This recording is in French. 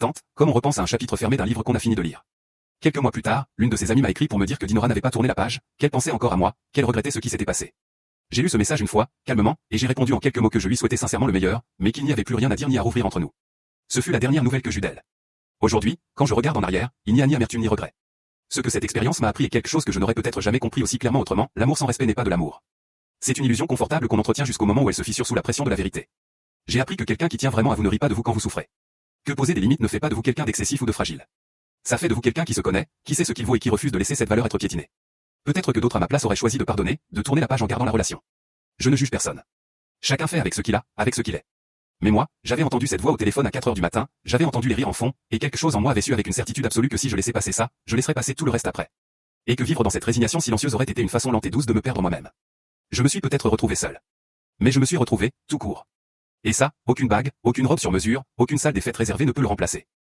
instante, comme on repense à un chapitre fermé d'un livre qu'on a fini de lire. Quelques mois plus tard, l'une de ses amies m'a écrit pour me dire que Dinora n'avait pas tourné la page, qu'elle pensait encore à moi, qu'elle regrettait ce qui s'était passé. J'ai lu ce message une fois, calmement, et j'ai répondu en quelques mots que je lui souhaitais sincèrement le meilleur, mais qu'il n'y avait plus rien à dire ni à rouvrir entre nous. Ce fut la dernière nouvelle que j'eus d'elle. Aujourd'hui, quand je regarde en arrière, il n'y a ni amertume ni regret. Ce que cette expérience m'a appris est quelque chose que je n'aurais peut-être jamais compris aussi clairement autrement, l'amour sans respect n'est pas de l'amour. C'est une illusion confortable qu'on entretient jusqu'au moment où elle se fissure sous la pression de la vérité. J'ai appris que quelqu'un qui tient vraiment à vous ne rit pas de vous quand vous souffrez. Que poser des limites ne fait pas de vous quelqu'un d'excessif ou de fragile. Ça fait de vous quelqu'un qui se connaît, qui sait ce qu'il vaut et qui refuse de laisser cette valeur être piétinée. Peut-être que d'autres à ma place auraient choisi de pardonner, de tourner la page en gardant la relation. Je ne juge personne. Chacun fait avec ce qu'il a, avec ce qu'il est. Mais moi, j'avais entendu cette voix au téléphone à 4 heures du matin, j'avais entendu les rires en fond, et quelque chose en moi avait su avec une certitude absolue que si je laissais passer ça, je laisserais passer tout le reste après. Et que vivre dans cette résignation silencieuse aurait été une façon lente et douce de me perdre moi-même. Je me suis peut-être retrouvé seul. Mais je me suis retrouvé, tout court. Et ça, aucune bague, aucune robe sur mesure, aucune salle des fêtes réservée ne peut le remplacer.